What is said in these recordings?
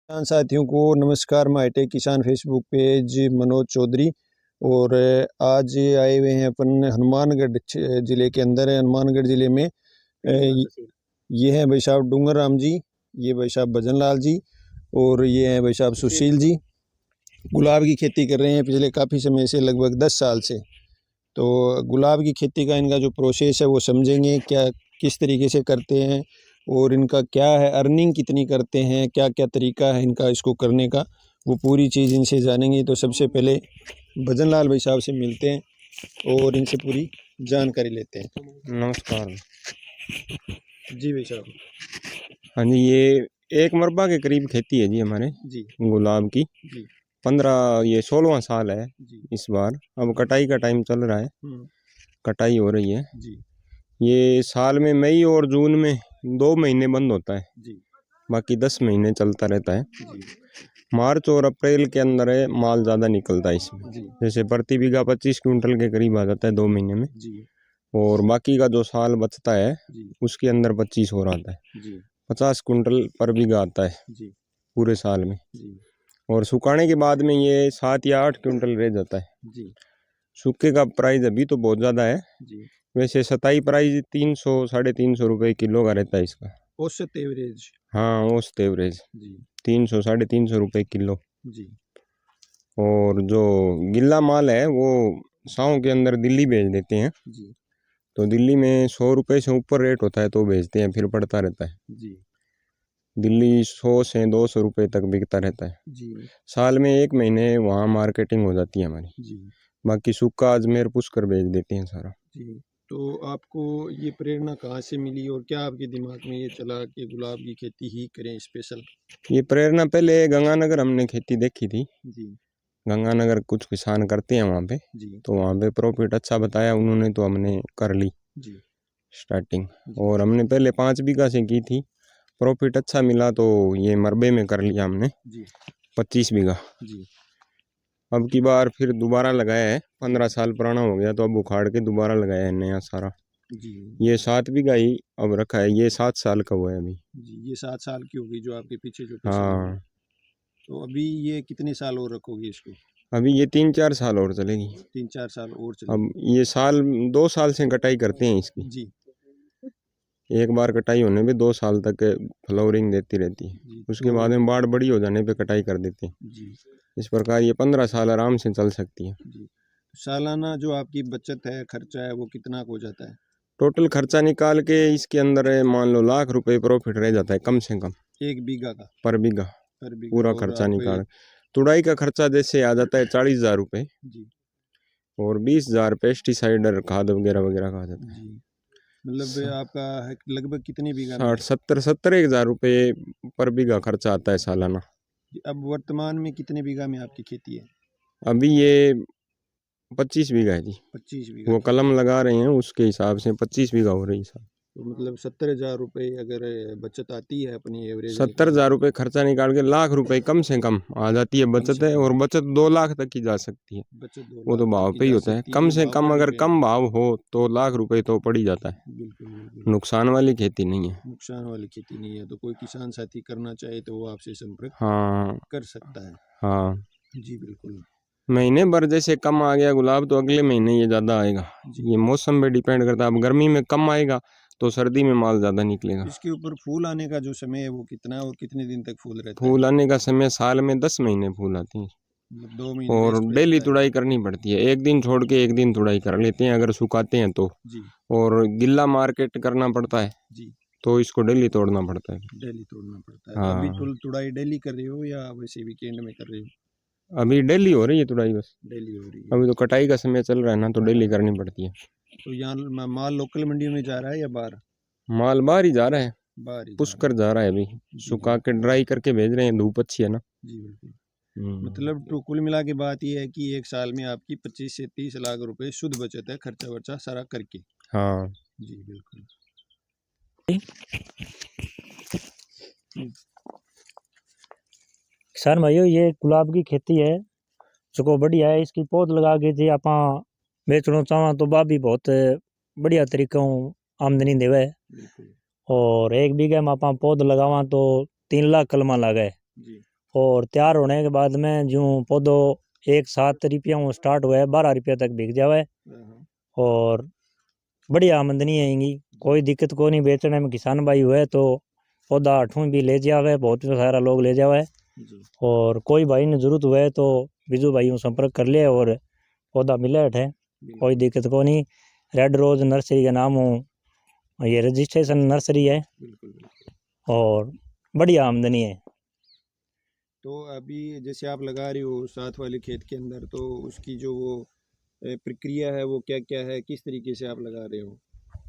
किसान साथियों को नमस्कार। हाईटेक किसान फेसबुक पेज मनोज चौधरी। और आज आए हुए हैं अपन हनुमानगढ़ ज़िले के अंदर है। हनुमानगढ़ ज़िले में ये है भाई साहब डूंगर राम जी, ये भाई साहब भजन लाल जी और ये है भाई साहब सुशील जी। गुलाब की खेती कर रहे हैं पिछले काफ़ी समय से, लगभग 10 साल से। तो गुलाब की खेती का इनका जो प्रोसेस है वो समझेंगे, क्या किस तरीके से करते हैं और इनका क्या है, अर्निंग कितनी करते हैं, क्या क्या तरीका है इनका इसको करने का, वो पूरी चीज़ इनसे जानेंगे। तो सबसे पहले भजन लाल भाई साहब से मिलते हैं और इनसे पूरी जानकारी लेते हैं। नमस्कार जी भाई साहब। हाँ जी, ये 1 मरबा के करीब खेती है जी हमारे जी गुलाब की। जी 16वां साल है जी इस बार। अब कटाई का टाइम चल रहा है, कटाई हो रही है जी ये। साल में मई और जून में 2 महीने बंद होता है, जी बाकी 10 महीने चलता रहता है। जी मार्च और अप्रैल के अंदर है माल ज़्यादा निकलता है इसमें। जी जैसे प्रति बीघा 25 क्विंटल के करीब आ जाता है 2 महीने में। जी और बाकी का जो साल बचता है जी उसके अंदर 25 और आता है। जी 50 क्विंटल पर बीघा आता है जी पूरे साल में। जी और सुखाने के बाद में ये 7 या 8 क्विंटल रह जाता है। जी सूखे का प्राइस अभी तो बहुत ज़्यादा है। जी वैसे सताई प्राइस 300 350 रुपये किलो का रहता है इसका। औसत एवरेज। हाँ, औसत एवरेज जी 300 350 रुपये किलो। जी और जो गिल्ला माल है वो साव के अंदर दिल्ली भेज देते हैं। जी तो दिल्ली में 100 रुपये से ऊपर रेट होता है तो भेजते हैं, फिर पड़ता रहता है। जी दिल्ली 100 से 200 रुपये तक बिकता रहता है। जी साल में 1 महीने वहाँ मार्केटिंग हो जाती है हमारी। जी बाकी सूखा अजमेर पुष्कर भेज देते हैं सारा। जी। तो आपको ये प्रेरणा कहाँ से मिली और क्या आपके दिमाग में ये चला कि गुलाब की खेती ही करें स्पेशल? ये प्रेरणा पहले गंगानगर हमने खेती देखी थी। जी गंगानगर कुछ किसान करते हैं वहाँ पे, जी तो वहाँ पे प्रॉफिट अच्छा बताया उन्होंने, तो हमने कर ली जी स्टार्टिंग। जी और हमने पहले 5 बीघा से की थी, प्रॉफिट अच्छा मिला तो ये मरबे में कर लिया हमने जी 25 बीघा। जी अब की बार फिर दोबारा लगाया है, 15 साल पुराना हो गया तो अब उखाड़ के दोबारा लगाया है नया सारा। जी ये 7 बीघा ही अब रखा है, ये 7 साल का हुआ है अभी। जी। ये 7 साल की होगी जो आपके पीछे जो फसल होगी। हाँ, तो अभी ये कितने साल और रखोगे इसको? अभी ये 3-4 साल और चलेगी। 3-4 साल और अब चलेगी। ये 2 साल से कटाई करते हैं इसकी। जी एक बार कटाई होने पे 2 साल तक फ्लावरिंग देती रहती है। जी। उसके तो बाद में बाढ़ बड़ी हो जाने पे कटाई कर देते हैं। जी इस प्रकार ये 15 साल आराम से चल सकती है। जी। सालाना जो आपकी बचत है, खर्चा है, वो कितना हो जाता है? टोटल खर्चा निकाल के इसके अंदर मान लो लाख रुपए प्रॉफिट रह जाता है कम से कम 1 बीघा का? पर बीघा। पर बीघा। पूरा और खर्चा आप? निकाल, तुड़ाई का खर्चा जैसे आ जाता है 40,000 रुपये जी और 20,000 पेस्टिसाइड और खाद वगैरह वगैरह का आ जाता है। जी। मतलब आपका है लगभग कितने बीघा में है? 60-70 1,000 रुपये पर बीघा खर्चा आता है सालाना। अब वर्तमान में कितने बीघा में आपकी खेती है? अभी ये 25 बीघा है जी। 25 बीघा वो खेती। कलम लगा रहे हैं उसके हिसाब से 25 बीघा हो रही है। तो मतलब 70,000 रुपये अगर बचत आती है अपनी एवरेज निकाल 70,000 रुपये खर्चा निकाल के लाख रुपए कम से कम आ जाती है कम बचत से है। कम और बचत 2 लाख तक की जा सकती है। बचत 2 वो लाख तो तक भाव की पे ही जा होता है। सकती है। कम वो से भाव कम पर अगर डिपेंड कम है। भाव हो तो लाख रुपए तो पड़ ही जाता है। बिल्कुल बिल्कुल। नुकसान वाली खेती नहीं है। नुकसान वाली खेती नहीं है। तो कोई किसान साथी करना चाहे तो वो आपसे संपर्क हाँ कर सकता है। हाँ, जी बिल्कुल। महीने भर जैसे कम आ गया गुलाब तो अगले महीने ये ज़्यादा आएगा। जी। ये मौसम पे डिपेंड करता है। अब गर्मी में कम आएगा तो सर्दी में माल ज़्यादा निकलेगा। इसके ऊपर फूल आने का जो समय है वो कितना है और कितने दिन तक फूल रहता है? फूल आने का समय साल में 10 महीने फूल आती है। मतलब 2 महीने और रेस्ट डेली रहता है। तुड़ाई करनी पड़ती है, एक दिन छोड़ के एक दिन तुड़ाई कर लेते हैं अगर सुखाते हैं तो। जी और गिल्ला मार्केट करना पड़ता है जी। तो इसको डेली तोड़ना पड़ता है। डेली तोड़ना पड़ता है। तो अभी हाँ, तुड़ाई डेली कर रहे हो या वैसे वीकेंड में कर रहे हो? अभी डेली हो रही है तुड़ाई बस। डेली हो रही है। अभी तो कटाई का समय चल रहा है ना, तो डेली करनी पड़ती है। तो यहाँ माल लोकल मंडियों में जा रहा है या बाहर? माल बाहर ही जा रहा है, बाहर ही जा रहा पुष्कर जा रहा है अभी। है। जी सुखा के ड्राई करके भेज रहे हैं, धूप अच्छी है ना। जी बिल्कुल। हम्म, मतलब तो कुल मिला के बात ये है कि एक साल में आपकी 25 से 30 लाख रुपए शुद्ध बचत है, खर्चा वर्चा सारा करके। हाँ। जी बिल्कुल। किसान भाइयों, ये गुलाब की खेती है जो बढ़िया है। इसकी पौध लगा के जे आप बेचना चाहवा तो बा भी बहुत बढ़िया तरीका आमदनी देवे। बिल्कुल। और 1 बीघे में आप पौध लगावा तो 3 लाख कलमा लागे। जी और तैयार होने के बाद में जो पौधो 7 रुपया में स्टार्ट हुआ है 12 रुपया तक बिक जावे और बढ़िया आमदनी है इनकी, कोई दिक्कत को नहीं। बेचने में किसान भाई हुए तो पौधा अठूँ भी ले जावे, बहुत सारा लोग ले जावे। और कोई भाई ने जरूरत हुए तो बिजू भाई संपर्क कर ले और पौधा मिले है, कोई दिक्कत को नहीं। रेड रोज नर्सरी का नाम हो, ये रजिस्ट्रेशन नर्सरी है और बढ़िया आमदनी है। तो अभी जैसे आप लगा रहे हो साथ वाले खेत के अंदर, तो उसकी जो वो प्रक्रिया है वो क्या क्या है, किस तरीके से आप लगा रहे हो?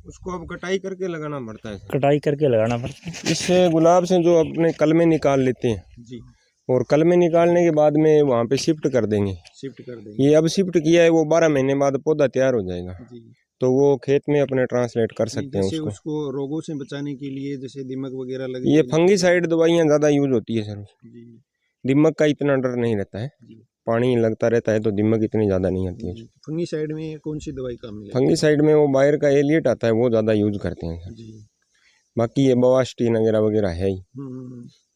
उसको अब कटाई करके लगाना पड़ता है। कटाई करके लगाना पड़ता है। इससे गुलाब से जो अपने कलमे निकाल लेते हैं जी, और कलमे निकालने के बाद में वहाँ पे शिफ्ट कर देंगे। शिफ्ट कर देंगे। ये अब शिफ्ट किया है, वो 12 महीने बाद पौधा तैयार हो जाएगा, जी, तो वो खेत में अपने ट्रांसलेट कर सकते हैं जैसे उसको। उसको रोगों से बचाने के लिए जैसे दीमक वगैरह लग ये फंगीसाइड दवाइयाँ ज़्यादा यूज होती है सर। जी, दीमक का इतना डर नहीं रहता है, जी। पानी लगता रहता है तो दीमक इतनी ज़्यादा नहीं आती है। फंगीसाइड में कौन सी दवाई काम में लेते फंगीसाइड में वो बायर का एलियट आता है, वो ज़्यादा यूज करते हैं हैं? सर। जी। बाकी ये बवास्टीन वगैरह वगैरह है ही,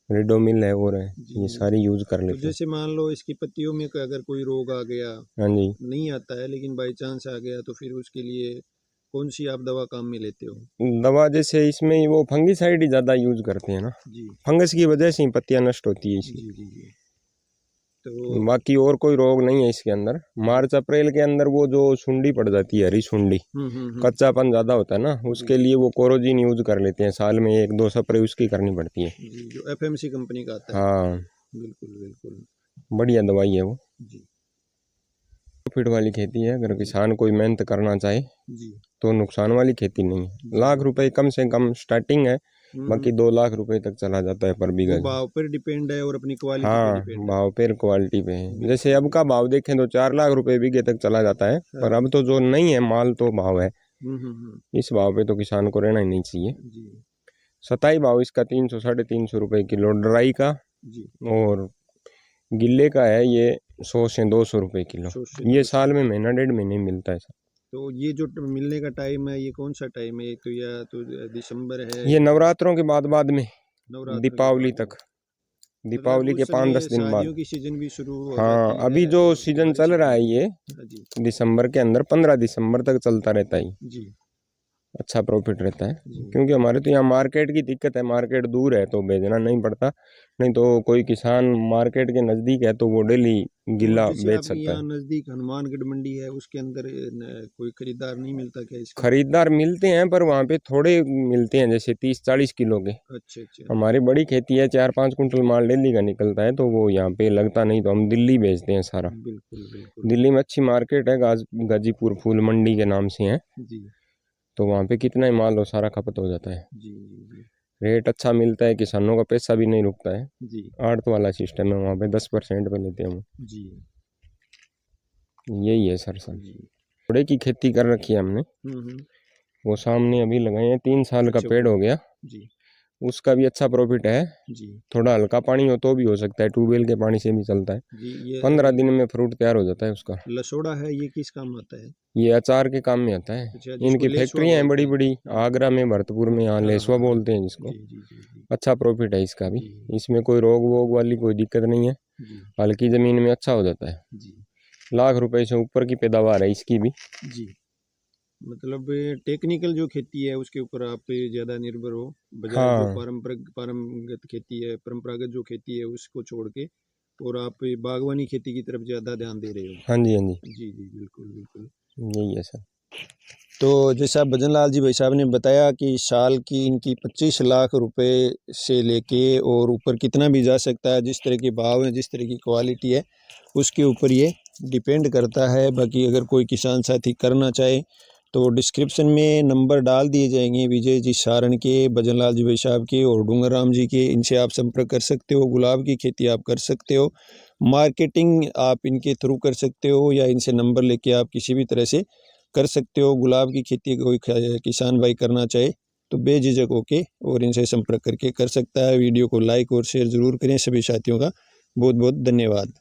रिडोमिल है और है, जी। ये सारी यूज कर तो लेते हैं। जैसे मान लो इसकी पत्तियों में अगर कोई रोग आ गया, हाँ जी, नहीं आता है लेकिन बाई चांस आ गया, तो फिर उसके लिए कौन सी आप दवा काम में लेते हो? दवा जैसे इसमें वो फंगीसाइड ही ज़्यादा यूज करते हैं ना, जी, फंगस की वजह से ही पत्तियाँ नष्ट होती है इसकी। जी, जी, जी। तो बाकी और कोई रोग नहीं है इसके अंदर। मार्च अप्रैल के अंदर वो जो सुंडी पड़ जाती है, हरी सुंडी, कच्चापन ज़्यादा होता है ना, उसके लिए वो कोरोजिन यूज कर लेते हैं, साल में 1-2 स्प्रे उसकी करनी पड़ती है। जी, जो एफएमसी कंपनी का आता है। हाँ, बिल्कुल बिल्कुल। बढ़िया दवाई है वो। जी, प्रॉफिट वाली खेती है, अगर किसान कोई मेहनत करना चाहे जी। तो नुकसान वाली खेती नहीं है। लाख रुपए कम से कम स्टार्टिंग है, बाकी 2 लाख रुपए तक चला जाता है पर वो बीघा। भाव पर डिपेंड है और अपनी क्वालिटी पे हाँ, डिपेंड है। भाव पर क्वालिटी पे है। जैसे अब का भाव देखें तो 4 लाख रुपए बीघे तक चला जाता है, पर अब तो जो नहीं है माल तो भाव है, इस भाव पे तो किसान को रहना ही नहीं चाहिए। जी, सताई भाव इसका 300 साढ़े 300 रुपए किलो ड्राई का, जी। और गिल्ले का है ये 100 से 200 रुपए किलो। 100 से ये 200। साल में महीना 1.5 महीने में मिलता है सर। तो ये जो मिलने का टाइम है, ये कौन सा टाइम है? तो या तो दिसंबर है, ये नवरात्रों के बाद में नवरात्र के दीपावली बाद में। तक, दीपावली के उस 5-10 समय दिन बाद। शादियों की सीजन भी शुरू हो हाँ, जाती अभी है, जो और सीजन बारिश चल रहा है भी। ये हाँ जी, दिसंबर के अंदर 15 दिसंबर तक चलता रहता है। जी, अच्छा प्रॉफिट रहता है, जी। क्योंकि हमारे तो यहाँ मार्केट की दिक्कत है, मार्केट दूर है तो भेजना नहीं पड़ता, नहीं तो कोई किसान मार्केट के नज़दीक है तो वो डेली गिल्ला जैसे बेच आपके सकता यहाँ है। नजदीक हनुमानगढ़ मंडी है, उसके अंदर कोई खरीदार नहीं मिलता क्या इसका? खरीदार मिलते हैं पर वहाँ पे थोड़े मिलते हैं, जैसे 30-40 किलो के। अच्छा अच्छा। हमारी बड़ी खेती है, 4-5 कुंटल माल डेली का निकलता है, तो वो यहाँ पे लगता नहीं, तो हम दिल्ली भेजते हैं सारा। बिल्कुल बिल्कुल। दिल्ली में अच्छी मार्केट है, गाजीपुर फूल मंडी के नाम से है, जी, तो वहाँ पे कितना ही माल हो सारा खपत हो जाता है। जी, जी, जी, रेट अच्छा मिलता है, किसानों का पैसा भी नहीं रुकता है। जी, आड़त वाला सिस्टम है, वहाँ पे 10% पे लेते हैं हम। जी, यही है सर। जी। घोड़े की खेती कर रखी है हमने, हम्म। वो सामने अभी लगाए हैं, 3 साल का अच्छा, पेड़ हो गया, जी, उसका भी अच्छा प्रॉफिट है। जी, थोड़ा हल्का पानी हो तो भी हो सकता है, ट्यूबवेल के पानी से भी चलता है। जी। ये 15 दिन में फ्रूट तैयार हो जाता है उसका। लसोड़ा है, ये किस काम आता है? ये अचार के काम में आता है। अच्छा, जिसको इनकी लेसुआ फैक्ट्रियाँ हैं बोलते बड़ी बड़ी, आगरा में, भरतपुर में, यहाँ हाँ, लेसुआ हाँ, बोलते हैं जिसको। जी, जी, जी, जी, अच्छा प्रॉफिट है इसका भी, जी, इसमें कोई रोग वोग वाली कोई दिक्कत नहीं है, जी, हल्की ज़मीन में अच्छा हो जाता है। जी, लाख रुपए से ऊपर की पैदावार है इसकी भी। जी। मतलब टेक्निकल जो खेती है उसके ऊपर आप ज़्यादा निर्भर हो, बजाय जो हाँ, परंपरागत खेती है, परंपरागत जो खेती है उसको छोड़ के, और आप बागवानी खेती की तरफ ज़्यादा ध्यान दे रहे हो। हाँ जी, हाँ जी, जी, जी, बिल्कुल बिल्कुल। यही है सर। तो जैसा भजन लाल जी भाई साहब ने बताया कि साल की इनकी 25 लाख रुपए से लेके और ऊपर कितना भी जा सकता है, जिस तरह के भाव है, जिस तरह की क्वालिटी है, उसके ऊपर ये डिपेंड करता है। बाकी अगर कोई किसान साथी करना चाहे तो डिस्क्रिप्शन में नंबर डाल दिए जाएंगे, विजय जी सारण के, भजन लाल जी भाई साहब के और डूंगर राम जी के, इनसे आप संपर्क कर सकते हो। गुलाब की खेती आप कर सकते हो, मार्केटिंग आप इनके थ्रू कर सकते हो, या इनसे नंबर लेके आप किसी भी तरह से कर सकते हो। गुलाब की खेती कोई किसान भाई करना चाहे तो बेझिझक होके और इनसे संपर्क करके कर सकता है। वीडियो को लाइक और शेयर ज़रूर करें। सभी साथियों का बहुत बहुत धन्यवाद।